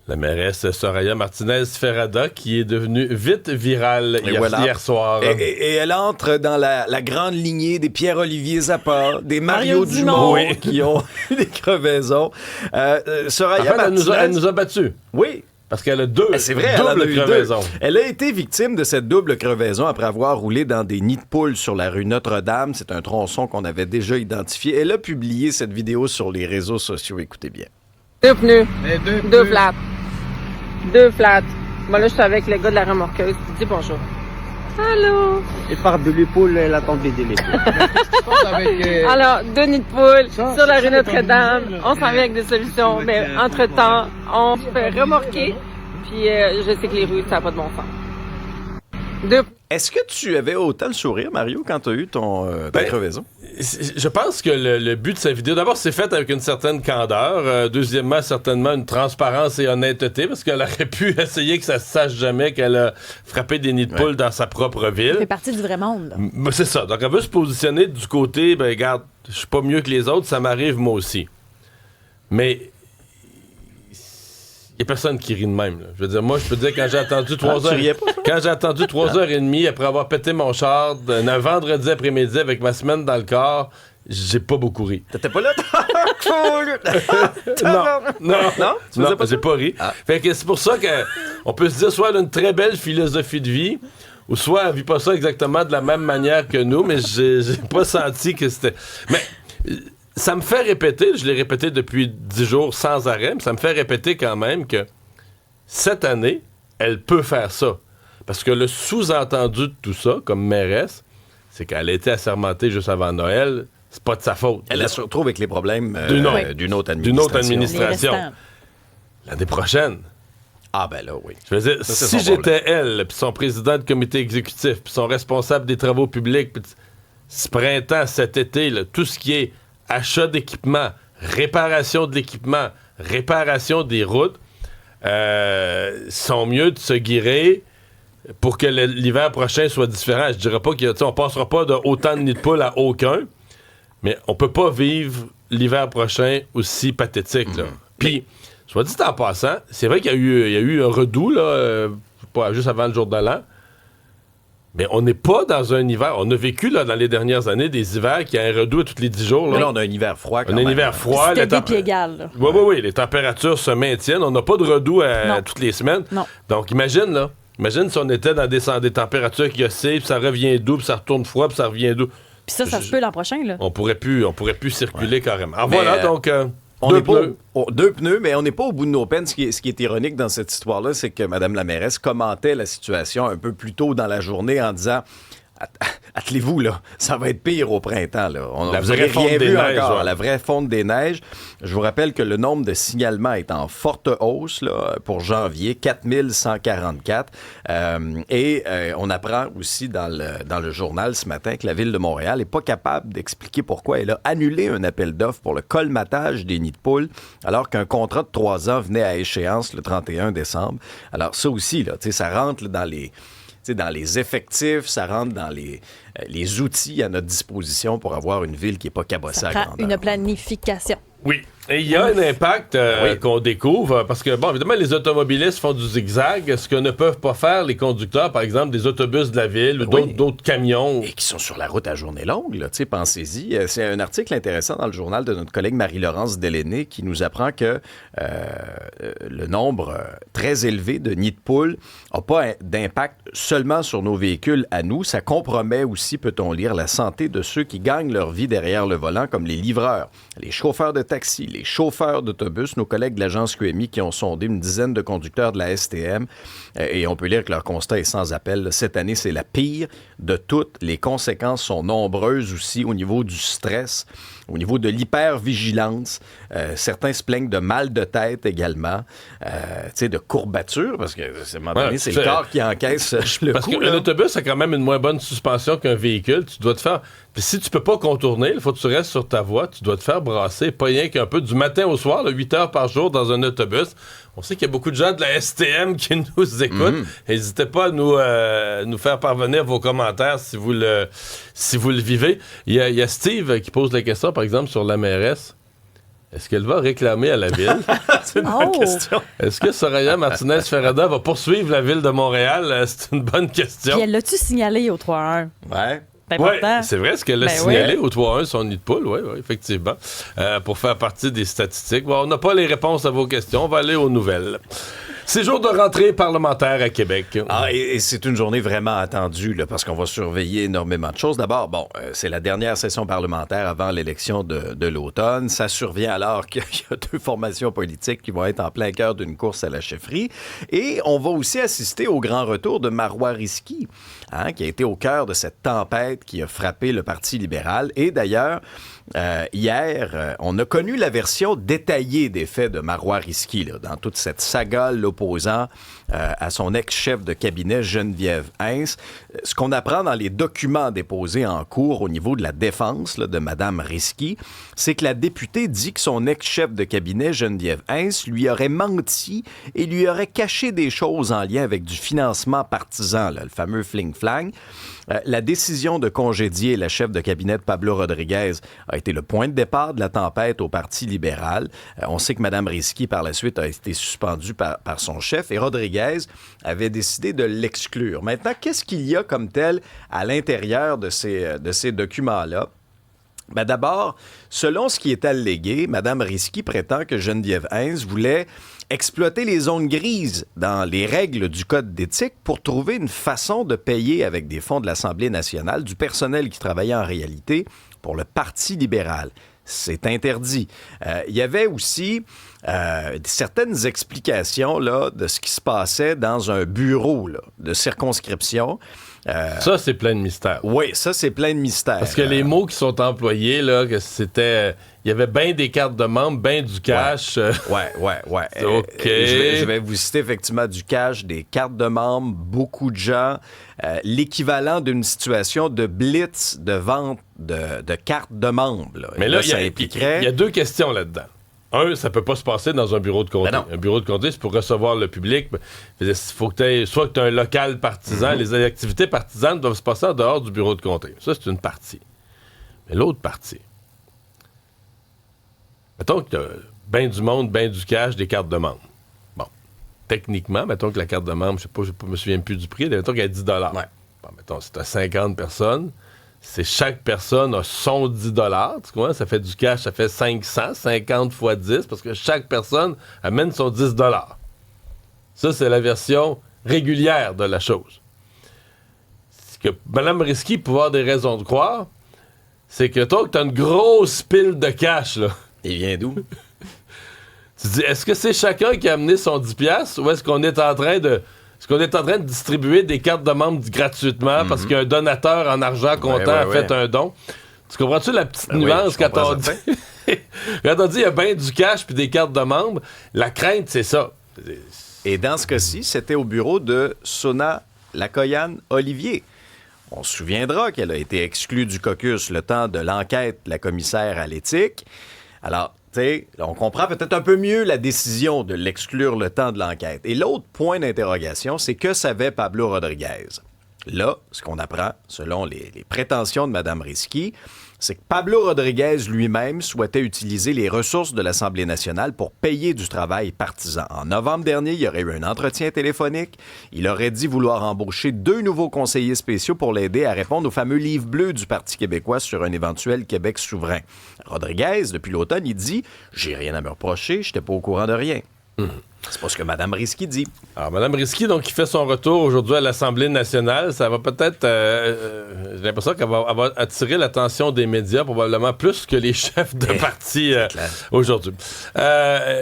La mairesse Soraya Martinez-Ferrada qui est devenue vite virale hier soir. Et elle entre dans la grande lignée des Pierre-Olivier Zappa, des Mario Dumont qui ont eu des crevaisons. Soraya Martinez... Elle nous a battus. Oui. Parce qu'elle a double crevaison. Elle a été victime de cette double crevaison après avoir roulé dans des nids de poules sur la rue Notre-Dame. C'est un tronçon qu'on avait déjà identifié. Elle a publié cette vidéo sur les réseaux sociaux. Écoutez bien. Deux pneus. Deux flats. Deux flats. Moi, là, je suis avec le gars de la remorqueuse. Dis bonjour. Allô? Et par-dessus l'épaule, elle a tombé de l'épaule. Alors, deux nids de poules sur la rue Notre-Dame. On s'en vient avec des solutions. Mais entre-temps, on se fait remorquer. Puis, je sais que les rues, ça n'a pas de bon sens. Est-ce que tu avais autant le sourire, Mario, quand tu as eu ta crevaison? Je pense que le but de sa vidéo, d'abord, c'est fait avec une certaine candeur. Deuxièmement, certainement une transparence et honnêteté, parce qu'elle aurait pu essayer que ça se sache jamais qu'elle a frappé des nids de poules dans sa propre ville. Ça fait partie du vrai monde. C'est ça. Donc, elle veut se positionner du côté, regarde, je suis pas mieux que les autres, ça m'arrive moi aussi. Mais... il n'y a personne qui rit de même. Là. Je veux dire, moi, je peux te dire, quand j'ai attendu 3 heures... Quand j'ai attendu 3 heures et demie après avoir pété mon char un vendredi après-midi avec ma semaine dans le corps, j'ai pas beaucoup ri. T'étais pas là? Non, j'ai pas ri. Fait que c'est pour ça qu'on peut se dire, soit elle a une très belle philosophie de vie, ou soit elle vit pas ça exactement de la même manière que nous, mais j'ai pas senti que c'était... Mais... ça me fait répéter, je l'ai répété depuis 10 jours sans arrêt, mais ça me fait répéter quand même que cette année, elle peut faire ça. Parce que le sous-entendu de tout ça, comme mairesse, c'est qu'elle a été assermentée juste avant Noël, c'est pas de sa faute. Elle se retrouve avec les problèmes d'une autre administration. L'année prochaine. Ah ben là, oui. Je veux dire, si j'étais elle, puis son président de comité exécutif, puis son responsable des travaux publics, puis ce printemps, cet été, là, tout ce qui est achat d'équipement, réparation de l'équipement, réparation des routes, sont mieux de se guérir pour que l'hiver prochain soit différent. Je dirais pas qu'on passera pas de autant de nids de poules à aucun, mais on peut pas vivre l'hiver prochain aussi pathétique. Là. Puis, soit dit en passant, c'est vrai qu'il y a eu un redout là, juste avant le jour de l'an. Mais on n'est pas dans un hiver. On a vécu là, dans les dernières années des hivers qui a un redout tous les 10 jours. Là. Mais là, on a un hiver froid quand même. On a un hiver froid. C'était des pieds égales. Oui. Les températures se maintiennent. On n'a pas de redout toutes les semaines. Non. Donc, imagine si on était dans des températures qui oscillent, puis ça revient doux, puis ça retourne froid, puis ça revient doux. Puis ça se peut l'an prochain, là. On pourrait plus circuler carrément. Alors voilà, donc... deux pneus, mais on n'est pas au bout de nos peines. Ce qui est ironique dans cette histoire-là, c'est que Mme la mairesse commentait la situation un peu plus tôt dans la journée en disant attelez-vous, là, ça va être pire au printemps. Là. La vraie fonte des neiges. La vraie fonte des neiges. Je vous rappelle que le nombre de signalements est en forte hausse là, pour janvier, 4144. On apprend aussi dans le journal ce matin que la Ville de Montréal n'est pas capable d'expliquer pourquoi elle a annulé un appel d'offres pour le colmatage des nids de poules, alors qu'un contrat de 3 ans venait à échéance le 31 décembre. Alors ça aussi, là, ça rentre là, dans les effectifs, ça rentre dans les outils à notre disposition pour avoir une ville qui n'est pas cabossée à grandeur. Une planification. Oui. Et il y a un impact qu'on découvre, parce que, bon, évidemment, les automobilistes font du zigzag, ce que ne peuvent pas faire les conducteurs, par exemple, des autobus de la ville ou d'autres camions. Et qui sont sur la route à journée longue, là, pensez-y. C'est un article intéressant dans le journal de notre collègue Marie-Laurence Delenay qui nous apprend que le nombre très élevé de nids de poules n'a pas d'impact seulement sur nos véhicules à nous, ça compromet aussi, peut-on lire, la santé de ceux qui gagnent leur vie derrière le volant, comme les livreurs, les chauffeurs de taxi, les chauffeurs d'autobus, nos collègues de l'agence QMI qui ont sondé une dizaine de conducteurs de la STM, et on peut lire que leur constat est sans appel. Cette année, c'est la pire de toutes. Les conséquences sont nombreuses aussi au niveau du stress, au niveau de l'hypervigilance. Certains se plaignent de mal de tête également, de courbatures, parce que à un moment donné, c'est le corps qui encaisse le parce coup. Parce qu'un autobus a quand même une moins bonne suspension qu'un véhicule. Tu dois te faire... Puis si tu peux pas contourner, il faut que tu restes sur ta voie, tu dois te faire brasser, pas rien qu'un peu, du matin au soir, là, 8 heures par jour dans un autobus. On sait qu'il y a beaucoup de gens de la STM qui nous écoutent. N'hésitez pas à nous faire parvenir vos commentaires si vous le vivez. Il y a Steve qui pose la question, par exemple, sur la mairesse. Est-ce qu'elle va réclamer à la ville? C'est une bonne question. Est-ce que Soraya Martinez-Ferrada va poursuivre la ville de Montréal? C'est une bonne question. Puis elle l'a-tu signalé au 3-1? Ouais. C'est Oui, important. c'est vrai, ce qu'elle a signalé au 3-1, son nid de poule, oui, effectivement, pour faire partie des statistiques. Bon, on n'a pas les réponses à vos questions, on va aller aux nouvelles. C'est jour de rentrée parlementaire à Québec. Ah, et c'est une journée vraiment attendue, là, parce qu'on va surveiller énormément de choses. D'abord, c'est la dernière session parlementaire avant l'élection de l'automne. Ça survient alors qu'il y a deux formations politiques qui vont être en plein cœur d'une course à la chefferie. Et on va aussi assister au grand retour de Marois Risky, qui a été au cœur de cette tempête qui a frappé le Parti libéral. Et d'ailleurs, hier, on a connu la version détaillée des faits de Marois Risky, là, dans toute cette saga l'opposant à son ex-chef de cabinet, Geneviève Hintz. Ce qu'on apprend dans les documents déposés en cours au niveau de la défense là, de Mme Risky, c'est que la députée dit que son ex-chef de cabinet, Geneviève Hintz, lui aurait menti et lui aurait caché des choses en lien avec du financement partisan, là, le fameux fling-flang. La décision de congédier la chef de cabinet de Pablo Rodriguez a été le point de départ de la tempête au Parti libéral. On sait que Mme Risky, par la suite, a été suspendue par son chef et Rodriguez avait décidé de l'exclure. Maintenant, qu'est-ce qu'il y a comme tel à l'intérieur de ces documents-là? Ben d'abord, selon ce qui est allégué, Mme Risky prétend que Geneviève Hintz voulait exploiter les zones grises dans les règles du Code d'éthique pour trouver une façon de payer avec des fonds de l'Assemblée nationale du personnel qui travaillait en réalité pour le Parti libéral. C'est interdit. Il y avait aussi certaines explications là, de ce qui se passait dans un bureau là, de circonscription. Ça, c'est plein de mystères. Oui, ça, c'est plein de mystères. Parce que les mots qui sont employés, là, que c'était... Il y avait bien des cartes de membres, bien du cash. Ouais. OK. Je vais vous citer effectivement du cash, des cartes de membres, beaucoup de gens. L'équivalent d'une situation de blitz de vente de cartes de membres. Là. Mais là, ça impliquerait... Il y a deux questions là-dedans. Un, ça peut pas se passer dans un bureau de comté. Ben non. Un bureau de comté, c'est pour recevoir le public. Il faut que tu aies, soit que tu as un local partisan. Les activités partisanes doivent se passer en dehors du bureau de comté. Ça, c'est une partie. Mais l'autre partie, mettons que tu as bien du monde, bien du cash, des cartes de membres. Bon. Techniquement, mettons que la carte de membre, je me souviens plus du prix, mettons qu'elle est 10 $. Ouais. Bon, mettons, si tu as 50 personnes, c'est chaque personne a son 10 $. Tu comprends? Ça fait du cash, ça fait 500, 50 fois 10, parce que chaque personne amène son 10 $. Ça, c'est la version régulière de la chose. Ce que Mme Risky peut avoir des raisons de croire, c'est que toi, tu as une grosse pile de cash, là. Il vient d'où? Tu dis, est-ce que c'est chacun qui a amené son 10$ ou est-ce qu'on est en train de... Est-ce qu'on est en train de distribuer des cartes de membres gratuitement parce qu'un donateur en argent comptant a fait un don? Tu comprends-tu la petite nuance quand on dit... quand on dit il y a bien du cash puis des cartes de membres, la crainte, c'est ça. Et dans ce cas-ci, c'était au bureau de Sona Lacoyane-Olivier. On se souviendra qu'elle a été exclue du caucus le temps de l'enquête de la commissaire à l'éthique. Alors, tu sais, on comprend peut-être un peu mieux la décision de l'exclure le temps de l'enquête. Et l'autre point d'interrogation, c'est que savait Pablo Rodriguez? Là, ce qu'on apprend, selon les prétentions de Mme Risky, c'est que Pablo Rodriguez lui-même souhaitait utiliser les ressources de l'Assemblée nationale pour payer du travail partisan. En novembre dernier, il y aurait eu un entretien téléphonique. Il aurait dit vouloir embaucher 2 nouveaux conseillers spéciaux pour l'aider à répondre au fameux livre bleu du Parti québécois sur un éventuel Québec souverain. Rodriguez, depuis l'automne, il dit « J'ai rien à me reprocher, je n'étais pas au courant de rien ». C'est pas ce que Mme Risky dit. Alors, Mme Risky, donc, qui fait son retour aujourd'hui à l'Assemblée nationale, ça va peut-être... j'ai l'impression qu'elle va attirer l'attention des médias, probablement plus que les chefs de parti aujourd'hui.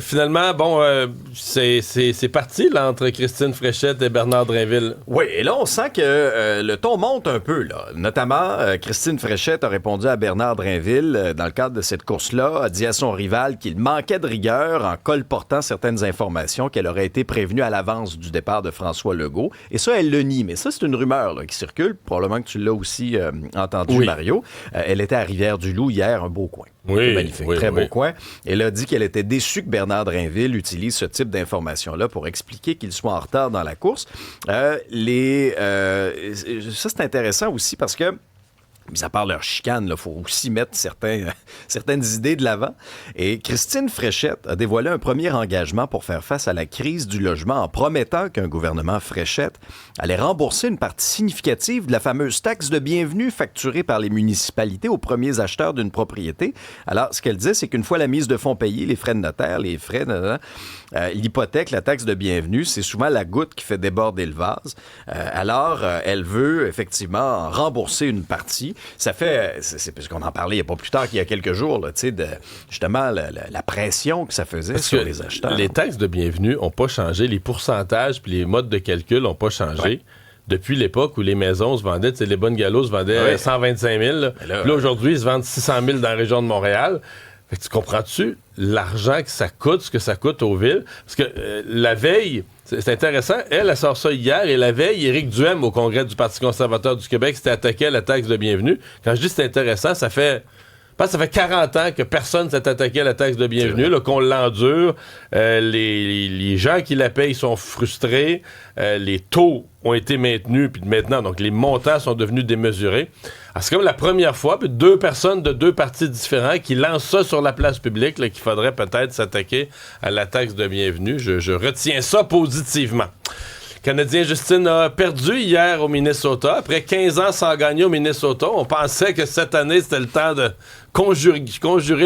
Finalement, bon, c'est parti, là, entre Christine Fréchette et Bernard Drainville. Oui, et là, on sent que le ton monte un peu, là. Notamment, Christine Fréchette a répondu à Bernard Drainville, dans le cadre de cette course-là, a dit à son rival qu'il manquait de rigueur en colportant certaines informations qu'elle aurait été prévenue à l'avance du départ de François Legault. Et ça, elle le nie. Mais ça, c'est une rumeur là, qui circule. Probablement que tu l'as aussi entendu, Mario. Elle était à Rivière-du-Loup hier, un beau coin. Oui, magnifique, très beau coin. Elle a dit qu'elle était déçue que Bernard Drainville utilise ce type d'informations-là pour expliquer qu'il soit en retard dans la course. Ça, c'est intéressant aussi parce que mis à part leur chicane, il faut aussi mettre certaines idées de l'avant. Et Christine Fréchette a dévoilé un premier engagement pour faire face à la crise du logement en promettant qu'un gouvernement Fréchette allait rembourser une partie significative de la fameuse taxe de bienvenue facturée par les municipalités aux premiers acheteurs d'une propriété. Alors, ce qu'elle dit, c'est qu'une fois la mise de fonds payée, les frais de notaire, les frais, l'hypothèque, la taxe de bienvenue, c'est souvent la goutte qui fait déborder le vase. Alors, elle veut effectivement rembourser une partie. Ça fait, c'est parce qu'on en parlait il n'y a pas plus tard qu'il y a quelques jours, là, de justement la pression que ça faisait parce sur les acheteurs. Les taxes de bienvenue n'ont pas changé, les pourcentages puis les modes de calcul n'ont pas changé. Depuis l'époque où les maisons se vendaient, les bonnes galos se vendaient 125 000. Là, aujourd'hui, ils se vendent 600 000 dans la région de Montréal. Fait que tu comprends-tu l'argent que ça coûte, ce que ça coûte aux villes? Parce que la veille, c'est intéressant, elle sort ça hier, et la veille, Éric Duhem, au Congrès du Parti conservateur du Québec, s'était attaqué à la taxe de bienvenue. Quand je dis c'est intéressant, ça fait 40 ans que personne s'est attaqué à la taxe de bienvenue, là, qu'on l'endure. Les gens qui la payent sont frustrés. Les taux ont été maintenus, puis maintenant, donc les montants sont devenus démesurés. Alors, c'est comme la première fois, puis 2 personnes de 2 partis différents qui lancent ça sur la place publique, là, qu'il faudrait peut-être s'attaquer à la taxe de bienvenue. Je retiens ça positivement. Le Canadien Justine a perdu hier au Minnesota. Après 15 ans sans gagner au Minnesota, on pensait que cette année, c'était le temps de conjurer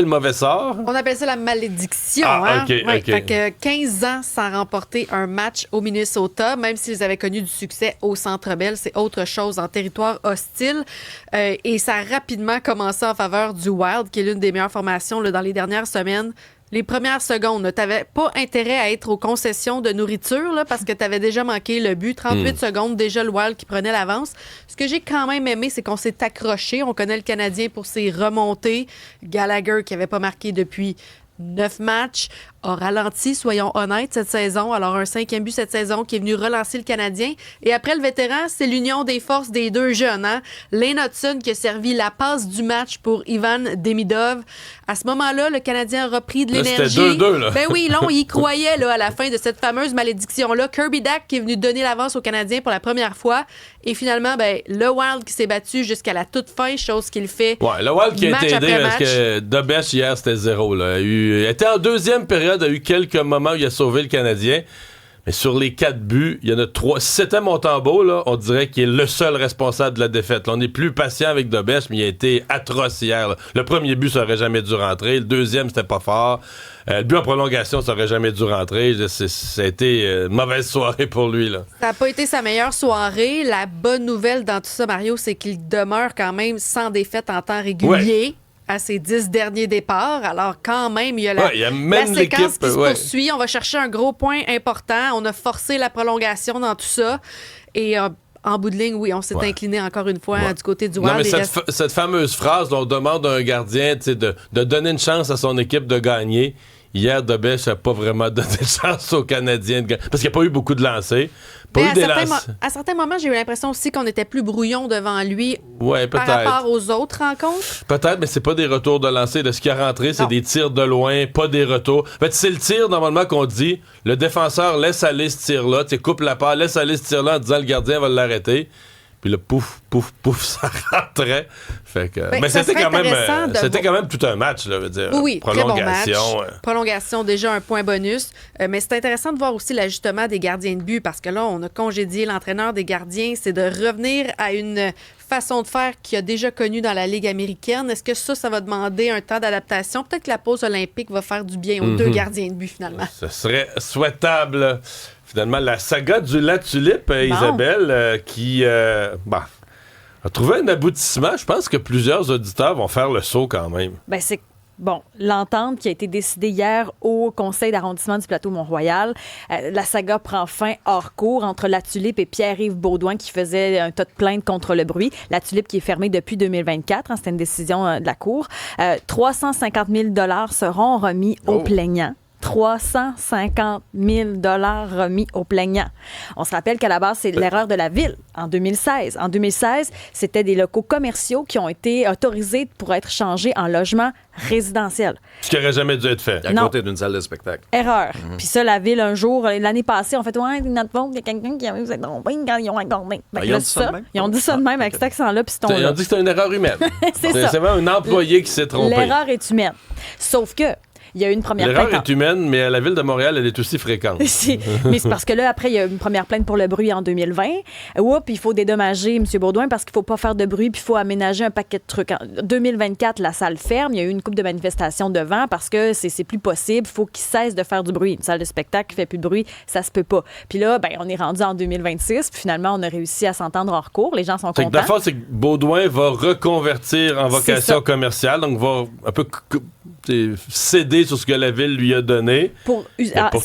le mauvais sort. On appelle ça la malédiction. OK. Fait que 15 ans sans remporter un match au Minnesota, même s'ils avaient connu du succès au Centre Bell, c'est autre chose en territoire hostile. Et ça a rapidement commencé en faveur du Wild, qui est l'une des meilleures formations là, dans les dernières semaines. Les premières secondes, tu n'avais pas intérêt à être aux concessions de nourriture là, parce que tu avais déjà manqué le but. 38 secondes, déjà le Wild qui prenait l'avance. Ce que j'ai quand même aimé, c'est qu'on s'est accroché. On connaît le Canadien pour ses remontées. Gallagher, qui n'avait pas marqué depuis 9 matchs, a ralenti, soyons honnêtes, cette saison. Alors, un 5e but cette saison qui est venu relancer le Canadien. Et après le vétéran, c'est l'union des forces des 2 jeunes. Lane Hudson qui a servi la passe du match pour Ivan Demidov. À ce moment-là, le Canadien a repris de l'énergie. C'était 2-2, là. Ben oui, là, on y croyait là, à la fin de cette fameuse malédiction-là. Kirby Dach qui est venu donner l'avance aux Canadiens pour la première fois. Et finalement, le Wild qui s'est battu jusqu'à la toute fin, chose qu'il fait. Ouais, le Wild qui a été aidé parce que Dobech hier, c'était 0. Là. Il était en deuxième période, a eu quelques moments où il a sauvé le Canadien. Mais sur les 4 buts, il y en a 3. Si c'était Montembeault, là, on dirait qu'il est le seul responsable de la défaite. Là, on est plus patient avec Dobech, mais il a été atroce hier. Là. Le premier but, ça aurait jamais dû rentrer. Le deuxième, c'était pas fort. Le but en prolongation, ça aurait jamais dû rentrer. Ça a été une mauvaise soirée pour lui. Là. Ça n'a pas été sa meilleure soirée. La bonne nouvelle dans tout ça, Mario, c'est qu'il demeure quand même sans défaite en temps régulier. À ses 10 derniers départs. Alors, quand même, il y a la séquence qui se poursuit. On va chercher un gros point important. On a forcé la prolongation dans tout ça. Et en bout de ligne, oui, on s'est incliné encore une fois du côté du Wild. Non, mais cette fameuse phrase, on demande à un gardien de donner une chance à son équipe de gagner. Hier, Dobech n'a pas vraiment donné de chance aux Canadiens de gagner. Parce qu'il n'y a pas eu beaucoup de lancers. À certains moments, j'ai eu l'impression aussi qu'on était plus brouillon devant lui par rapport aux autres rencontres. Peut-être, mais c'est pas des retours de lancer. De ce qui a rentré, c'est des tirs de loin, pas des retours. En fait, c'est le tir, normalement, qu'on dit, le défenseur laisse aller ce tir-là, coupe la part, laisse aller ce tir-là en disant le gardien va l'arrêter. Puis là, pouf, pouf, pouf, ça rentrait. Fait que, mais c'était quand même tout un match, là, veut dire. Oui, prolongation. Très bon match. Prolongation, déjà un point bonus. Mais c'est intéressant de voir aussi l'ajustement des gardiens de but parce que là, on a congédié l'entraîneur des gardiens. C'est de revenir à une façon de faire qu'il a déjà connue dans la Ligue américaine. Est-ce que ça va demander un temps d'adaptation? Peut-être que la pause olympique va faire du bien aux 2 gardiens de but, finalement. Ce serait souhaitable. Finalement, la saga du Latulippe, Isabelle, qui a trouvé un aboutissement. Je pense que plusieurs auditeurs vont faire le saut quand même. Ben c'est l'entente qui a été décidée hier au conseil d'arrondissement du Plateau-Mont-Royal. La saga prend fin hors cours entre La Tulipe et Pierre-Yves Baudouin qui faisait un tas de plaintes contre le bruit. La Tulipe qui est fermée depuis 2024. C'était une décision de la Cour. 350 000 $ seront remis aux plaignants. 350 000 remis aux plaignants. On se rappelle qu'à la base, c'est l'erreur de la ville en 2016. En 2016, c'était des locaux commerciaux qui ont été autorisés pour être changés en logements résidentiels. Ce qui n'aurait jamais dû être fait. À côté d'une salle de spectacle. Erreur. Puis ça, la ville, un jour, l'année passée, on fait « Ouais, notre faute, il y a quelqu'un qui avait fait trompé quand ils ont accordé. » Ils ont dit ça de même? Ils ont dit ça de même avec cet accent-là puis ce ton-là. Ils ont dit que c'était une erreur humaine. C'est ça. C'est vraiment un employé qui s'est trompé. L'erreur est humaine. Sauf que il y a eu une première L'erreur plainte. est humaine, mais à la ville de Montréal, elle est aussi fréquente. Mais c'est parce que là, après, il y a eu une première plainte pour le bruit en 2020. Oups, il faut dédommager M. Baudouin parce qu'il ne faut pas faire de bruit puis il faut aménager un paquet de trucs. En 2024, la salle ferme. Il y a eu une couple de manifestations devant parce que c'est plus possible. Il faut qu'il cesse de faire du bruit. Une salle de spectacle qui fait plus de bruit, ça se peut pas. Puis là, ben, on est rendu en 2026. Puis finalement, on a réussi à s'entendre hors cours. Les gens sont contents. La force, c'est que Baudouin va reconvertir en vocation commerciale, donc va un peu céder sur ce que la ville lui a donné pour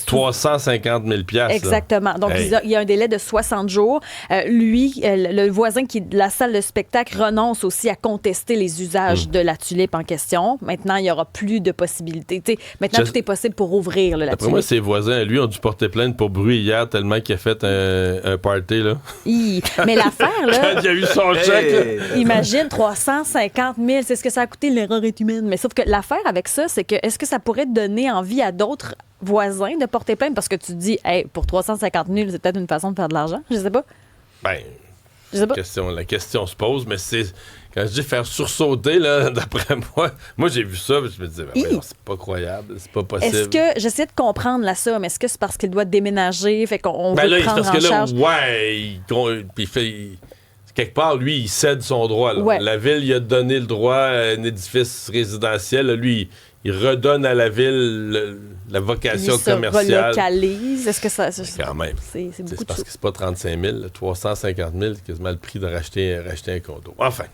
350 000 $. Exactement. Donc, il y a un délai de 60 jours. Le voisin qui est de la salle de spectacle renonce aussi à contester les usages de la tulipe en question. Maintenant, il n'y aura plus de possibilités. Maintenant, tout est possible pour ouvrir la tulipe. Après moi, ses voisins, lui, ont dû porter plainte pour bruit hier tellement qu'il a fait un party. Là. Mais l'affaire, là... Quand il a eu son chèque... Imagine, 350 000, c'est ce que ça a coûté, l'erreur est humaine. Mais sauf que l'affaire avec ça, c'est que est-ce que ça pourrait donner envie à d'autres voisins de porter plainte? Parce que tu te dis, hey, pour 350 000, c'est peut-être une façon de faire de l'argent. Je sais pas. Je sais pas. La question se pose, mais c'est... Quand je dis faire sursauter, là, d'après moi, j'ai vu ça, je me disais, c'est pas croyable, c'est pas possible. Est-ce que, j'essaie de comprendre la somme, est-ce que c'est parce qu'il doit déménager, fait qu'on veut prendre en charge? Puis quelque part, lui, il cède son droit. Ouais. La ville, il a donné le droit à un édifice résidentiel. Là, lui, il redonne à la ville la vocation commerciale. Il se relocalise. Est-ce que ça... Quand même. C'est beaucoup parce que c'est pas 35 000, 350 000, c'est quasiment le prix de racheter un condo. Enfin...